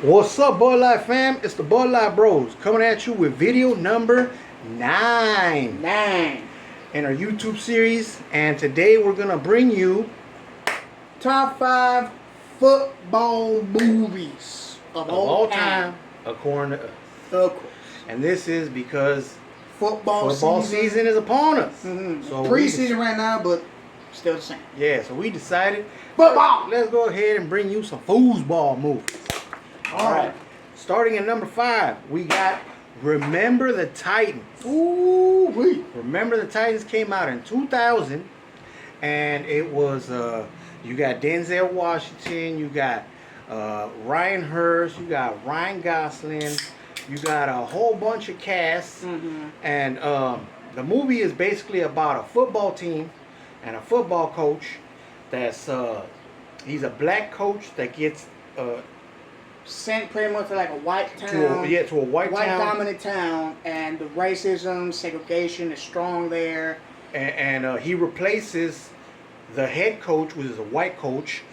What's up, Bud Light fam? It's the Bud Light Bros coming at you with video number 9 in our YouTube series. And today we're going to bring you top 5 football movies of all time according to us. Of course. And this is because Football season is upon us. Mm-hmm. So Preseason right now, but still the same. Yeah, so we decided Football. let's go ahead and bring you some foosball movies. All right. Starting at number 5, we got Remember the Titans. Ooh wee. Remember the Titans came out in 2000, and it was you got Denzel Washington, you got Ryan Hurst, you got Ryan Gosling, you got a whole bunch of casts, and the movie is basically about a football team and a football coach. That's he's a black coach that gets sent pretty much to like a white town. to a white town. Dominant town, and the racism, segregation is strong there. And he replaces the head coach, which is a white coach,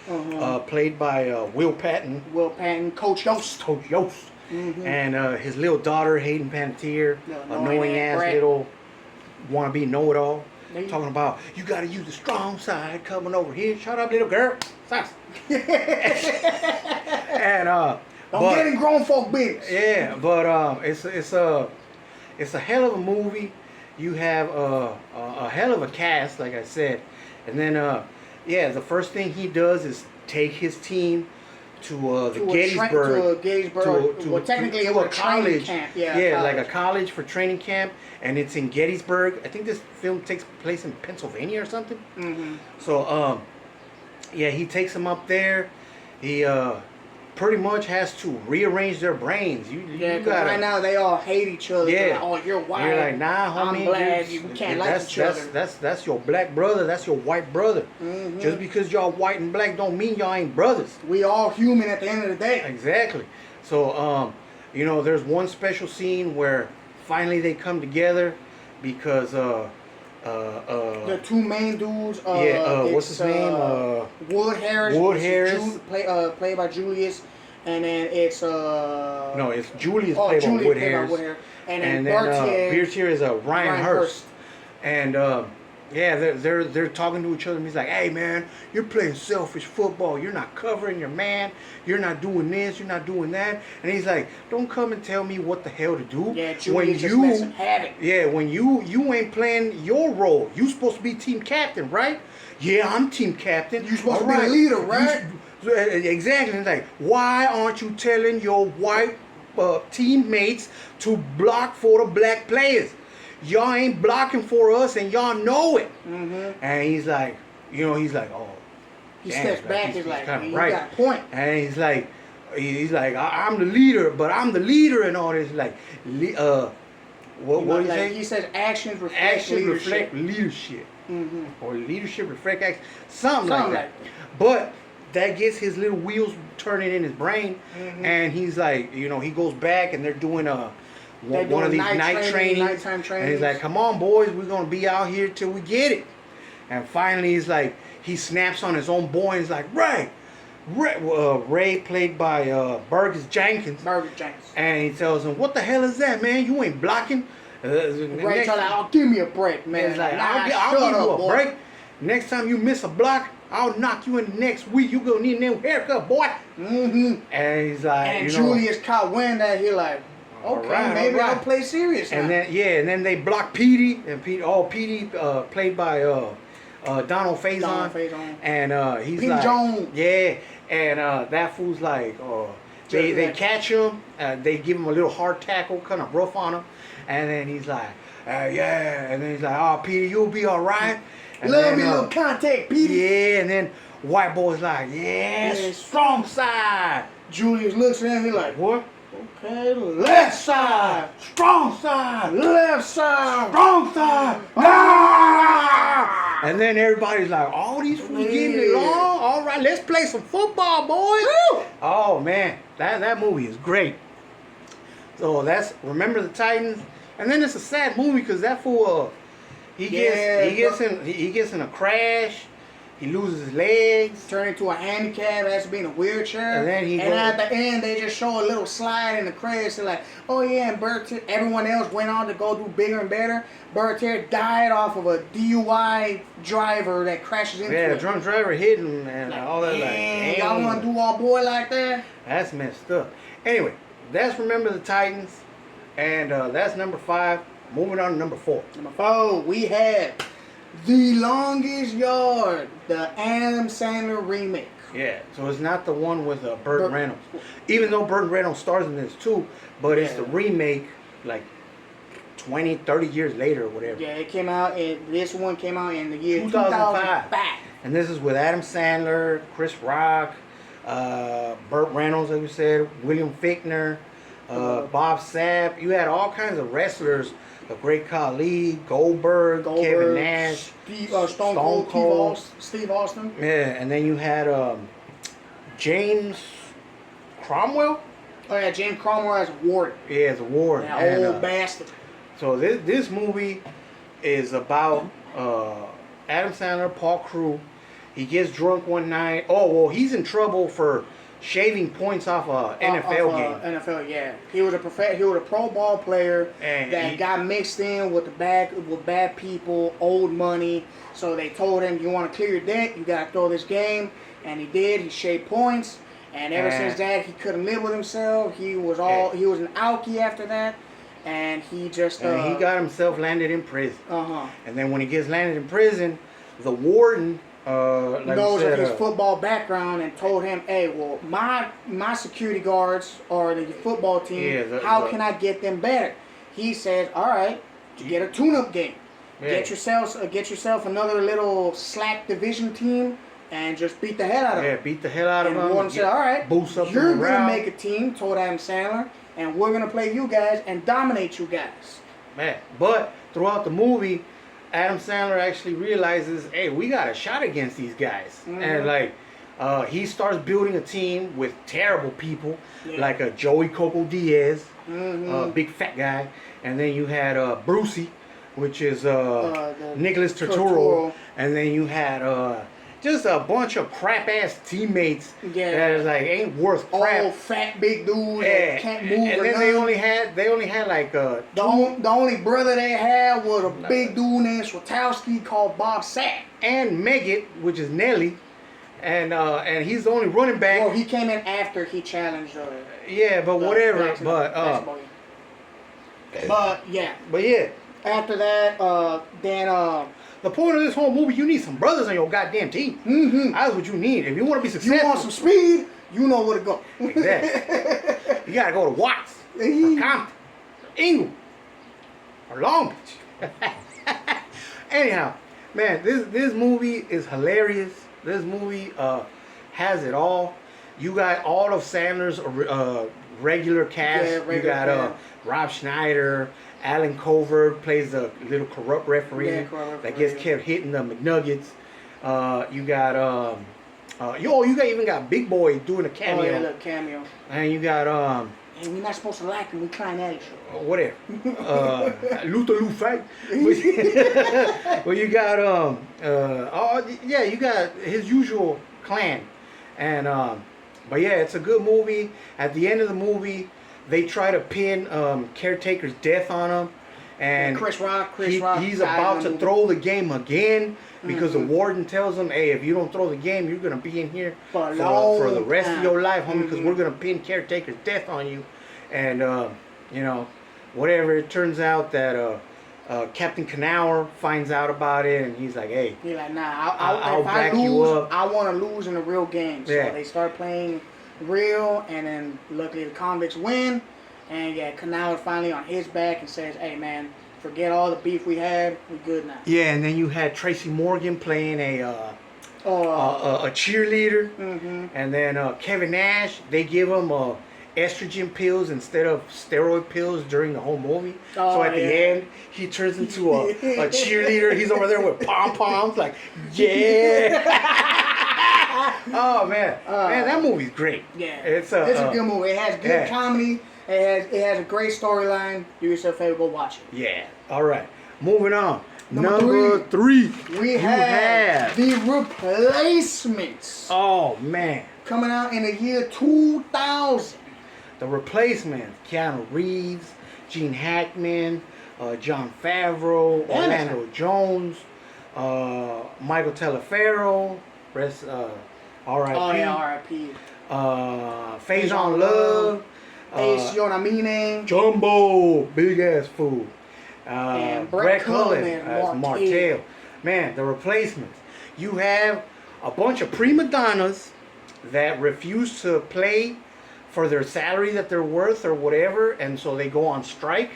played by Will Patton. Will Patton, Coach Yost. Coach Yost. And his little daughter, Hayden Panettiere, annoying ass brat. little wannabe know-it-all. Talking about, you got to use the strong side coming over here. Shut up, little girl. Stop. And I'm getting grown folk business. Yeah, but it's a hell of a movie. You have a hell of a cast, like I said, and then the first thing he does is take his team to Gettysburg, technically it was a college camp. Like a college for training camp, and it's in Gettysburg. I think this film takes place in Pennsylvania or something. So he takes them up there. He pretty much has to rearrange their brains. You gotta, right now they all hate each other. Yeah. Like, oh, you're white. You're like, nah, homie. I'm black. We can't like each other. That's your black brother. That's your white brother. Just because y'all white and black don't mean y'all ain't brothers. We all human at the end of the day. Exactly. So, there's one special scene where finally they come together because the two main dudes. What's his name? Wood Harris. Played by Julius, and then it's no, it's Julius played by Wood Harris. And then Bertier is Ryan Hurst. And they're talking to each other. And he's like, "Hey man, you're playing selfish football. You're not covering your man. You're not doing this. You're not doing that." And he's like, "Don't come and tell me what the hell to do." Yeah, Julius just lets him have it. Yeah, when you ain't playing your role. You supposed to be team captain, right? Yeah, I'm team captain. You supposed to be the leader, right? Exactly. It's like, why aren't you telling your white teammates to block for the black players? Y'all ain't blocking for us, and y'all know it. And he's like, oh. He steps back. He's like, kind of you right. got a point. And he's like, I'm the leader, but I'm the leader and all this. Like, what do you say? He says actions reflect leadership. Or leadership reflect action. Something like that. But that gets his little wheels turning in his brain, and he's like, he goes back and they're doing one of these nighttime trainings. And he's like, "Come on, boys, we're gonna be out here till we get it." And finally, he's like, he snaps on his own boy. And he's like, Ray, played by Burgess Jenkins. And he tells him, "What the hell is that, man? You ain't blocking." Ray tells him, "Oh, give me a break, man." He's like, I'll give you a break. Next time you miss a block, I'll knock you in the next week. You gonna need a new haircut, boy. And he's like, and Julius caught wind that he like, okay, maybe I'll play serious. And then they block Petey, and Petey played by Donald Faison. And he's Pete like, Jones. Yeah, and that fool's like, they catch him, they give him a little hard tackle, kind of rough on him, and then he's like, and then he's like, "Oh, Petey, you'll be all right." And Love me, little contact, Petey. Yeah, and then white boy's like, "Yes, strong side." Julius looks at him, he's like, "What?" Okay, left side, strong side, left side, strong side. Ah! And then everybody's like, all these fools getting it along. All right, let's play some football, boys. Woo! Oh man, that movie is great. So that's Remember the Titans, and then it's a sad movie because that fool he gets in a crash. He loses his legs. Turn into a handicap, has to be in a wheelchair. And then at the end, they just show a little slide in the credits. They're like, oh yeah, and everyone else went on to go do bigger and better. Bertier died off of a DUI driver that crashes into him. Yeah, the drunk driver hit him and all that. Like, y'all want to do our boy like that? That's messed up. Anyway, that's Remember the Titans. And that's number 5. Moving on to number 4. Number 4, we have The Longest Yard, the Adam Sandler remake. Yeah, so it's not the one with Burt Reynolds. Even though Burt Reynolds stars in this too, but it's the remake like 20, 30 years later or whatever. Yeah, it came out, this one came out in the year 2005. And this is with Adam Sandler, Chris Rock, Burt Reynolds, like we said, William Fichtner, Bob Sapp. You had all kinds of wrestlers. The Great Khali, Goldberg, Kevin Nash, Stone Cold, Steve Austin. Yeah, and then you had James Cromwell. Oh yeah, James Cromwell as Ward. Yeah, as a Ward. That old bastard. So this movie is about Adam Sandler, Paul Crewe. He gets drunk one night. Oh well, he's in trouble for shaving points off a NFL game. NFL, yeah. He was a pro ball player that got mixed in with bad people, owed money. So they told him, "You want to clear your debt? You got to throw this game." And he did. He shaved points, and ever since that, he couldn't live with himself. He was an alkie after that, and he just he got himself landed in prison. And then when he gets landed in prison, the warden. Knows of his football background and told him, hey, well, my security guards or the football team, how can I get them better? He says, all right, get a tune-up game. Yeah. Get yourself another little slack division team and just beat the hell out of them. Yeah, beat the hell out of them. And Warren said, all right, you're going to make a team, told Adam Sandler, and we're going to play you guys and dominate you guys. Man, but throughout the movie, Adam Sandler actually realizes, hey, we got a shot against these guys. And he starts building a team with terrible people, like a Joey Coco Diaz, big fat guy. And then you had Brucey, which is Nicholas Turturro. And then you had just a bunch of crap ass teammates that is like ain't worth crap. Old fat big dude that can't move. And then they only had like the only brother they had was a big dude named Swatowski called Bob Sapp. And Meggett, which is Nelly, and he's the only running back. Well, he came in after he challenged. Yeah, but whatever. But yeah. After that, then. The point of this whole movie, you need some brothers on your goddamn team. That's what you need. If you want to be successful. You want some speed, you know where to go. Exactly. You got to go to Watts, or Compton, Ingle, or Long Beach. Anyhow, man, this movie is hilarious. This movie has it all. You got all of Sandler's regular cast. You got Rob Schneider. Alan Covert plays the little corrupt referee that gets kept hitting the McNuggets. You got even got Big Boy doing a cameo. Oh yeah, little cameo. And you got Hey, we're not supposed to like him. We climb at each other. Whatever. Luther Lou fight. Well, you got you got his usual clan, and but yeah, it's a good movie. At the end of the movie, they try to pin Caretaker's death on him, and Chris Rock, he's about to throw the game again because the warden tells him, "Hey, if you don't throw the game, you're gonna be in here for the rest of your life, homie, because we're gonna pin Caretaker's death on you." And whatever. It turns out that Captain Knauer finds out about it, and he's like, "Hey, he's like, nah, I'll back you up. I want to lose in a real game." So they start playing real, and then luckily the convicts win, and Knauer finally on his back and says, "Hey man, forget all the beef we had, we good now." Yeah, and then you had Tracy Morgan playing a cheerleader, and then Kevin Nash, they give him estrogen pills instead of steroid pills during the whole movie. So at the end, he turns into a cheerleader. He's over there with pom poms, like oh man, that movie's great. Yeah, it's a good movie. It has good comedy. It has a great storyline. Do yourself a favor, go watch it. Yeah. All right. Moving on. Number three. We you have The Replacements. Oh man. Coming out in the year 2000. The Replacements. Keanu Reeves, Gene Hackman, Jon Favreau, Orlando Jones, Michael Taliaferro, rest R.I.P. Oh yeah, R.I.P. Faison Love, Ace Yonamine, Jumbo, big ass fool, and Brett Cullen Cullen as as Martell. Man, The Replacements. You have a bunch of prima donnas that refuse to play for their salary that they're worth or whatever, and so they go on strike.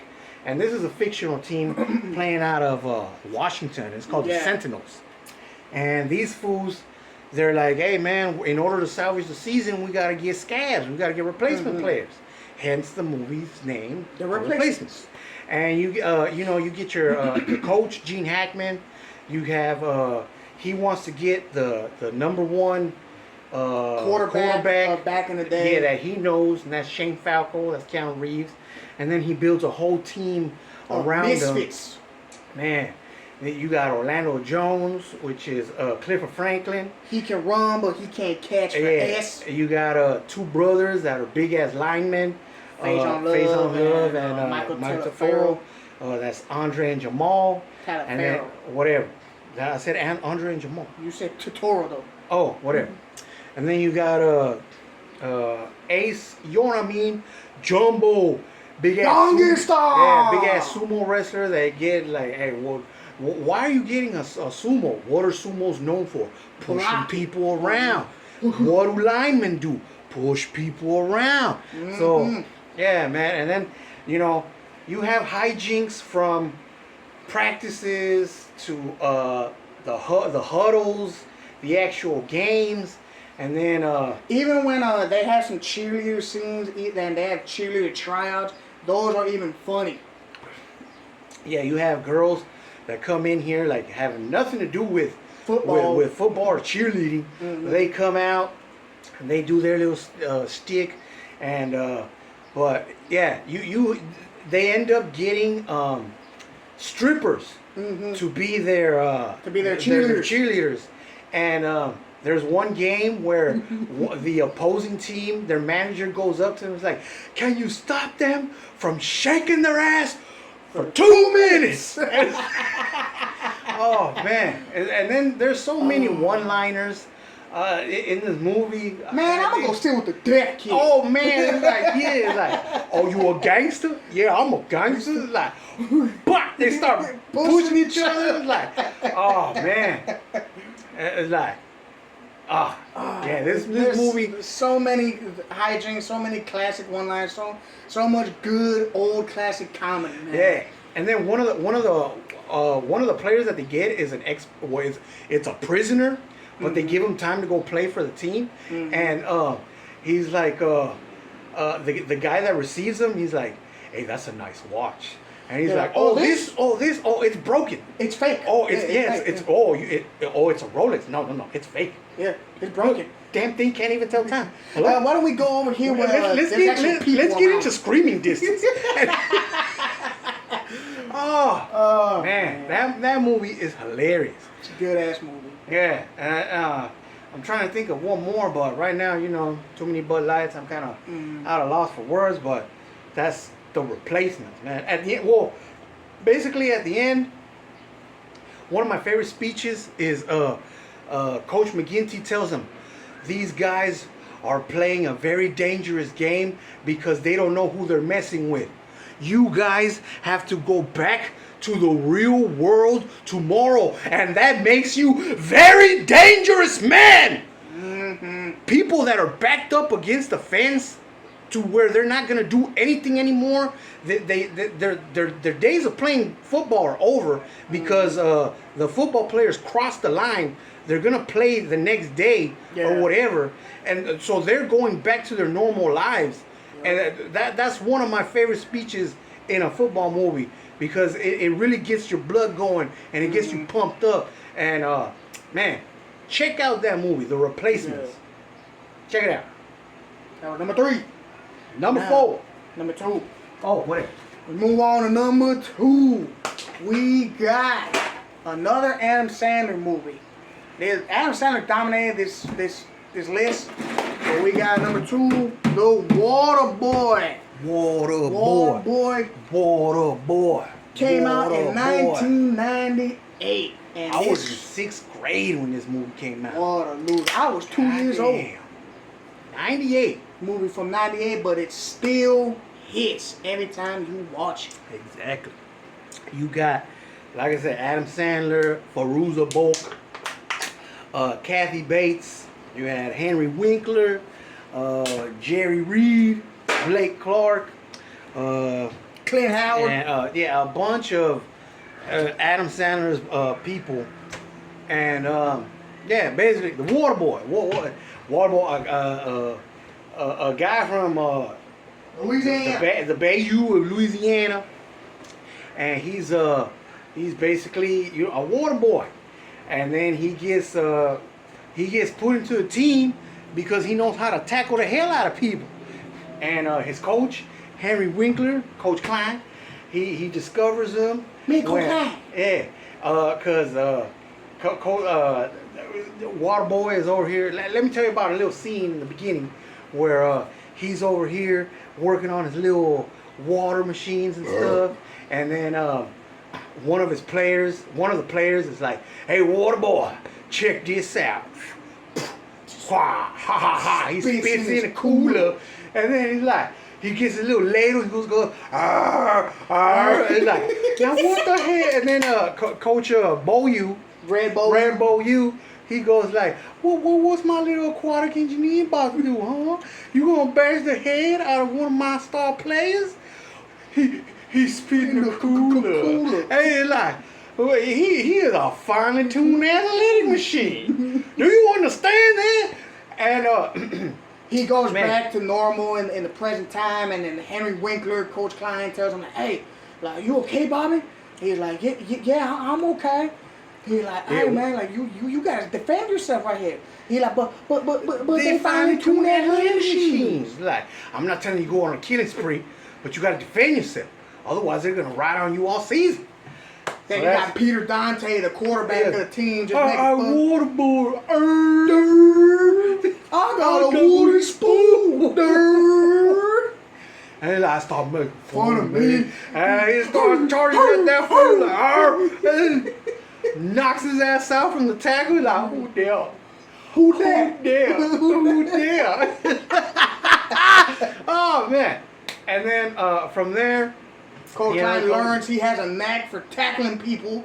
And this is a fictional team playing out of Washington. It's called the Sentinels. And these fools, they're like, hey man, in order to salvage the season, we got to get scabs. We got to get replacement players. Hence the movie's name, The Replacements. And you get your coach, Gene Hackman. You have, he wants to get the number one quarterback back in the day. Yeah, that he knows, and that's Shane Falco, that's Keanu Reeves. And then he builds a whole team around misfits. him. Man, you got Orlando Jones, which is Clifford Franklin. He can run, but he can't catch for S. You got two brothers that are big ass linemen. Faison Love and Michael Taliaferro. That's Andre and Jamal. And then whatever. I said Andre and Jamal. You said Totoro though. Oh, whatever. And then you got Ace, you know what I mean? Jumbo. Big ass big ass sumo wrestler. They get like, hey, well, why are you getting a sumo? What are sumos known for? Pushing people around. What do linemen do? Push people around. So, yeah, man. And then, you have hijinks from practices to the huddles, the actual games. And then even when they have some cheerleader scenes and they have cheerleader tryouts, those are even funny. Yeah, you have girls that come in here like having nothing to do with football, with football or cheerleading. They come out and they do their little stick, and but yeah, they end up getting strippers to be their cheerleaders, and there's one game where the opposing team, their manager goes up to them and is like, can you stop them from shaking their ass for 2 minutes? Oh, man. And then there's so many one-liners in this movie. Man, I'm going to go sit with the deaf kid. Oh, man. It's like, oh, you a gangster? Yeah, I'm a gangster. It's like, but they start pushing each other. It's like, oh, man. It's like, yeah, this movie. So many hijinks, so many classic one-liners, so much good old classic comedy, man. Yeah, and then one of the players that they get is it's a prisoner, but they give him time to go play for the team, and he's like the guy that receives him, he's like, hey, that's a nice watch. And he's like, it's broken. It's fake. Oh, it's it's a Rolex. No, it's fake. Yeah, it's broken. Damn thing can't even tell time. Why don't we go over here with let's get into screaming distance. Man, that movie is hilarious. It's a good ass movie. Yeah, I'm trying to think of one more, but right now, too many Bud Lights. I'm kind of out of loss for words, but that's The Replacements, man. At the end, basically at the end, one of my favorite speeches is Coach McGinty tells them, these guys are playing a very dangerous game because they don't know who they're messing with. You guys have to go back to the real world tomorrow, and that makes you very dangerous men. People that are backed up against the fence to where they're not going to do anything anymore. Their days of playing football are over because the football players cross the line. They're going to play the next day or whatever. And so they're going back to their normal lives. And that's one of my favorite speeches in a football movie because it really gets your blood going and it gets you pumped up. And, man, check out that movie, The Replacements. Check it out. That was number 3. Number 4. Number 2. Oh, wait. We move on to number 2. We got another Adam Sandler movie. Adam Sandler dominated this list. But we got number 2, The Water Boy. Water Boy. Came out in 1998. And I was in 6th grade when this movie came out. What a movie. I was 2 years old. 98. Movie from 98, but it still hits every time you watch it. Exactly. You got, like I said, Adam Sandler, Fairuza Balk, Kathy Bates. You had Henry Winkler, Jerry Reed, Blake Clark, Clint Howard. And, a bunch of Adam Sandler's people. And basically the Water Boy. Water Boy, a guy from Louisiana. the Bayou of Louisiana, and he's basically a water boy, and then he gets put into a team because he knows how to tackle the hell out of people, and his coach Henry Winkler, Coach Klein, he discovers him. Klein. Yeah, because Water Boy is over here. Let me tell you about a little scene in the beginning where he's over here working on his little water machines and stuff, and then one of the players is like, "Hey, Water Boy, check this out." Ha ha ha! He spits in a cooler, and then he's like, he gets a little ladle. He goes, arr, arr. And like, now what the hell? And then Coach Boyu, Red Boyu, he goes like, what's my little aquatic engineer about to do, huh? You gonna bash the head out of one of my star players? He's spitting the cooler. And it's like, he is a finely tuned analytic machine. Do you understand that? And he goes back to normal in the present time, and then Henry Winkler, Coach Klein, tells him, "Hey, like, you okay, Bobby?" He's like, "Yeah, I'm okay." He's like, "Hey, man, like, you gotta defend yourself right here." He's like, but they finally tuned analytic machines. Like, I'm not telling you to go on a killing spree, but you gotta defend yourself. Otherwise, they're gonna ride on you all season. Then you got Peter Dante, the quarterback of the team, just making fun. Water boy. I got a wooden spoon. And I start making fun of me. And he starts charging at that fool. Like, knocks his ass out from the tackle. Like, who there? Who there? Oh, man. And then from there, Coach Klein learns he has a knack for tackling people.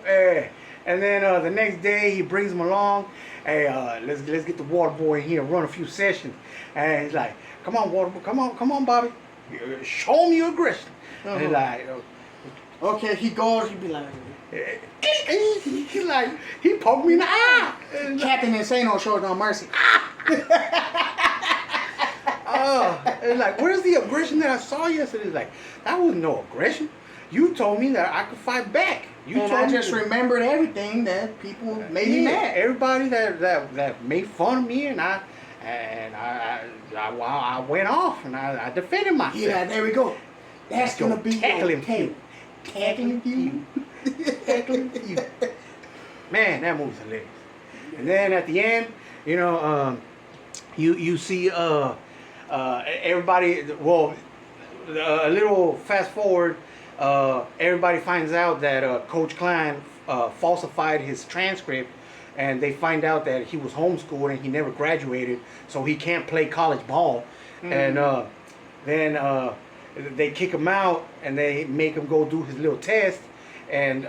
And then the next day he brings him along. Hey, let's get the Water Boy in here and run a few sessions. And he's like, "Come on, Water Boy, come on, Bobby, show me your aggression." And he's like, okay, he goes. He be like, he's like, he poked me in the eye. Captain Insano shows no mercy. And like, where's the aggression that I saw yesterday? It's like, that was no aggression. You told me that I could fight back. I just remembered everything that people made me mad. Everybody that made fun of me, and I went off and I defended myself. Yeah, there we go. That's gonna be tackling you. Tackling you. Tackling you. Man, that movie's hilarious. And then at the end, you know, you see everybody. Well, a little fast forward. Everybody finds out that Coach Klein falsified his transcript, and they find out that he was homeschooled and he never graduated, so he can't play college ball. Mm-hmm. And then they kick him out, and they make him go do his little test, and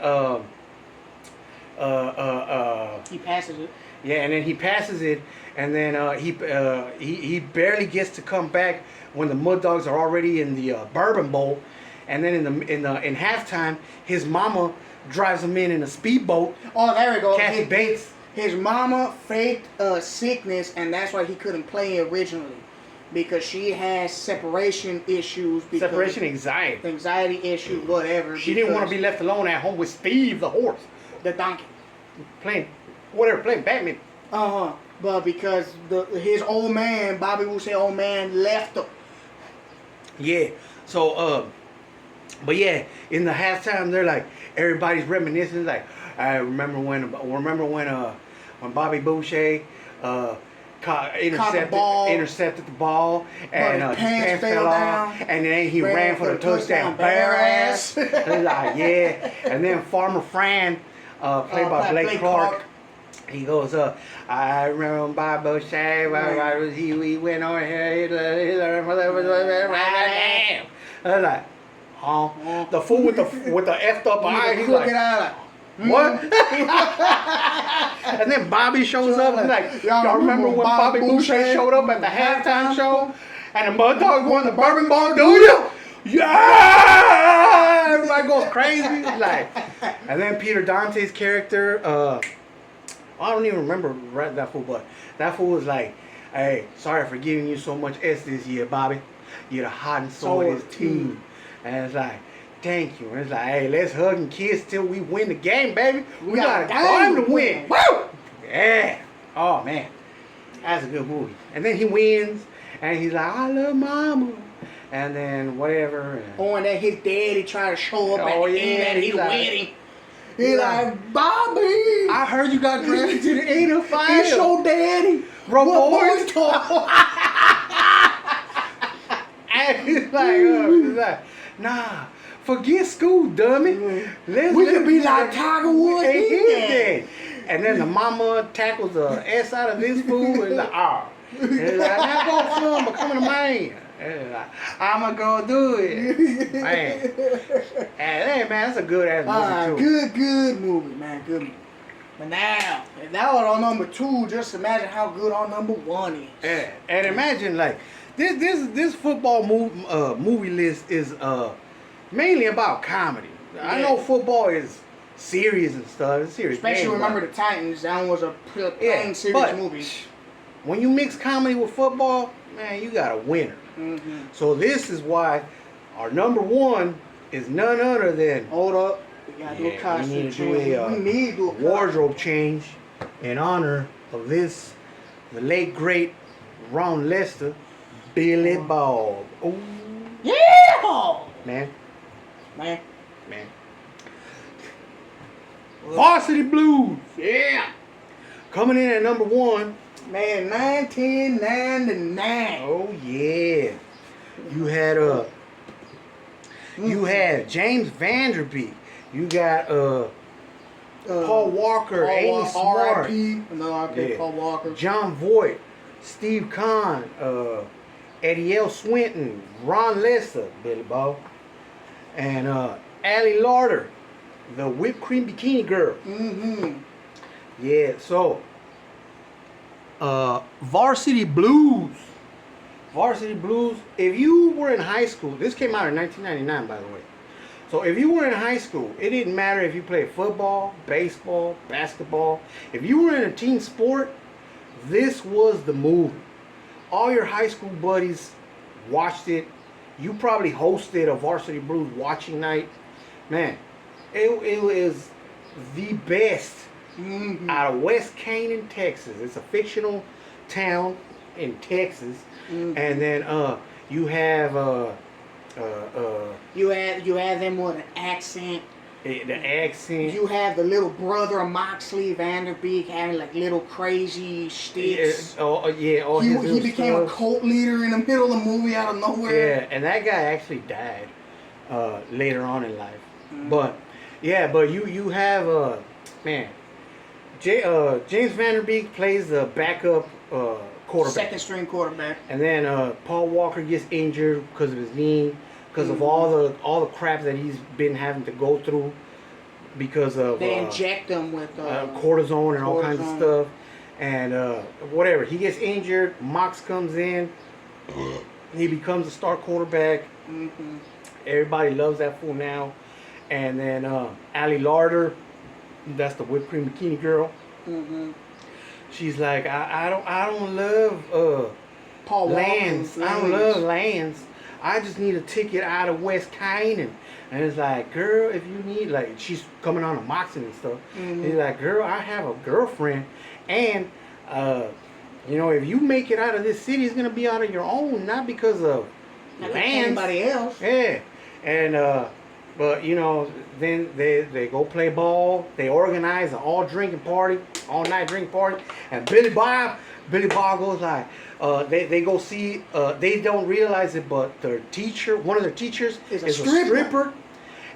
he passes it. Yeah, and then he passes it, and then he barely gets to come back when the Mud Dogs are already in the Bourbon Bowl. And then in halftime, his mama drives him in a speedboat. Oh, there we go. Kathy Bates. His mama faked sickness, and that's why he couldn't play originally, because she has separation issues. Separation anxiety. Anxiety issues, whatever. She didn't want to be left alone at home with Steve the horse. The donkey. Playing Batman. But because his old man, Bobby will say old man, left him. Yeah. So, but yeah, in the halftime, they're like, everybody's reminiscing, like, I remember when Bobby Boucher intercepted the ball, and his pants fell off, and then he ran for the touchdown, bare ass. Like, yeah. And then Farmer Fran, played by Blake Clark. He goes, I remember when Bob Boucher, he went over here, I was like, huh? The fool with the effed up eye, he's like, what? And then Bobby shows up and like, y'all remember when Bobby Boucher showed up at the halftime show? And the Mud Dogs won the Bourbon Ball, do you? Yeah! Everybody goes crazy. Like, and then Peter Dante's character, I don't even remember that fool, but that fool was like, hey, sorry for giving you so much S this year, Bobby. You're the heart and soul of this team. And it's like, thank you. And it's like, hey, let's hug and kiss till we win the game, baby. We got a game to win. Woo! Yeah. Oh, man. That's a good movie. And then he wins, and he's like, I love mama. And then whatever. And then his daddy tried to show up at the end at his wedding. He's like, Bobby, I heard you got drafted to the 805. It's your daddy. What boys talk? And he's like, nah, forget school, dummy. We could be like Tiger Woods. And then the mama tackles the S out of this fool and like, oh. And he's like, not go for becoming a man. And like, I'ma go do it. Man. And hey, man, that's a good ass movie too. Good movie, man. Good movie. But now, if that was on number 2, just imagine how good on number 1 is. Yeah. And imagine like this football movie list is mainly about comedy. Yeah. I know football is serious and stuff. It's serious. Especially Remember the Titans. That one was a plain serious movie. When you mix comedy with football, man, you got a winner. Mm-hmm. So this is why our number 1 is none other than. Hold up. We gotta do a costume change. We need to do a wardrobe change in honor of the late great Ron Lester, Billy Bob. Ooh. Yeah! Man. Man. Varsity Blues. Yeah. Coming in at number 1. Man, 1999. Oh yeah. You had James Vanderbeek. You got Paul Walker, Amy Smart, R.I.P. Paul Walker, John Voight, Steve Kahn, Eddie L. Swinton, Ron Lester, Billy Bob, and Allie Larder, the whipped cream bikini girl. Mm-hmm. Yeah, so Varsity Blues. If you were in high school, this came out in 1999, by the way. So if you were in high school, it didn't matter if you played football, baseball, basketball. If you were in a team sport, this was the movie. All your high school buddies watched it. You probably hosted a Varsity Blues watching night. Man, it was the best. Mm-hmm. Out of West Canaan, Texas. It's a fictional town in Texas. Mm-hmm. And then you have you had them with an accent. The accent. You have the little brother of Moxley Vanderbeek having like little crazy sticks. He became a cult leader in the middle of the movie out of nowhere. Yeah, and that guy actually died later on in life. Mm-hmm. But you have James Vanderbeek plays the backup quarterback. Second string quarterback. And then Paul Walker gets injured because of his knee, because of all the crap that he's been having to go through because of they inject him with cortisone and all kinds of stuff. And whatever. He gets injured, Mox comes in, he becomes a star quarterback. Mm-hmm. Everybody loves that fool now. And then Allie Larder, that's the whipped cream bikini girl. Mm-hmm. She's like, I don't love Paul Lance. I don't love Lance. I just need a ticket out of West Canaan. And it's like, girl, if you need, like, she's coming on a Moxie and stuff. Mm-hmm. He's like, girl, I have a girlfriend, and if you make it out of this city, it's gonna be out of your own, not because of not Lance. anybody else. Yeah, and But you know, then they go play ball. They organize an all drinking party, all night drinking party, and Billy Bob goes like, they go see. They don't realize it, but their teacher, one of their teachers, is a stripper.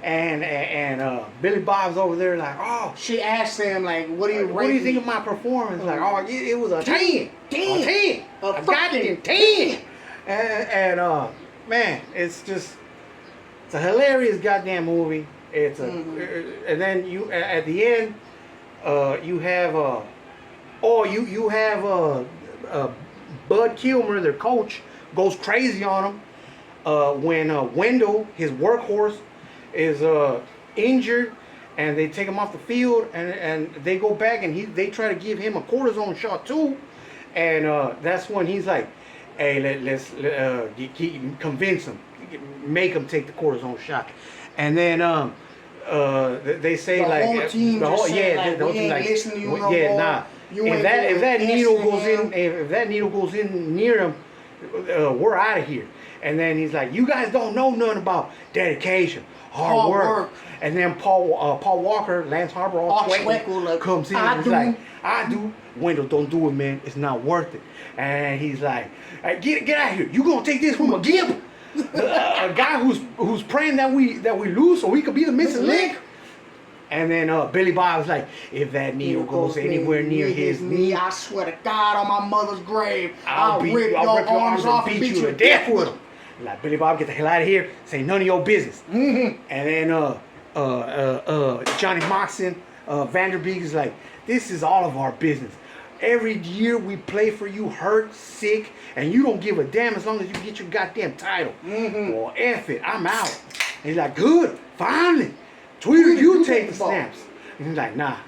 And Billy Bob's over there like, oh. She asked him like, what do you think of my performance? Like, oh, it was a 10. 10. A goddamn 10. And man, it's a hilarious goddamn movie. It's a, and then you at the end, you have you have Bud Kilmer, their coach, goes crazy on him when Wendell, his workhorse, is injured, and they take him off the field, and they go back and they try to give him a cortisone shot too, and that's when he's like, hey, let's convince him, make him take the cortisone shot, and then they say the like whole team the whole just said, like, the whole we team ain't like, listening to you no yeah, more. nah. You If that needle goes in, if that needle goes in near him, we're out of here. And then he's like, you guys don't know nothing about dedication, hard work. And then Paul Walker, Lance Harbor, like, comes in and he's like, I do. Wendell, don't do it, man. It's not worth it. And he's like, hey, get out of here. You gonna take this from a gimp? A guy who's praying that we lose so we could be the missing link. And then Billy Bob's like, if that needle goes anywhere near his knee, I swear to God on my mother's grave, I'll rip your arms off and beat you to death with them. Like, Billy Bob, get the hell out of here. Say none of your business. And then Johnny Moxon, Vanderbeek is like, this is all of our business. Every year we play for you, hurt, sick, and you don't give a damn as long as you get your goddamn title. Well, F it, I'm out. And he's like, good, finally. Tweeter, you take the snaps. And he's like, nah,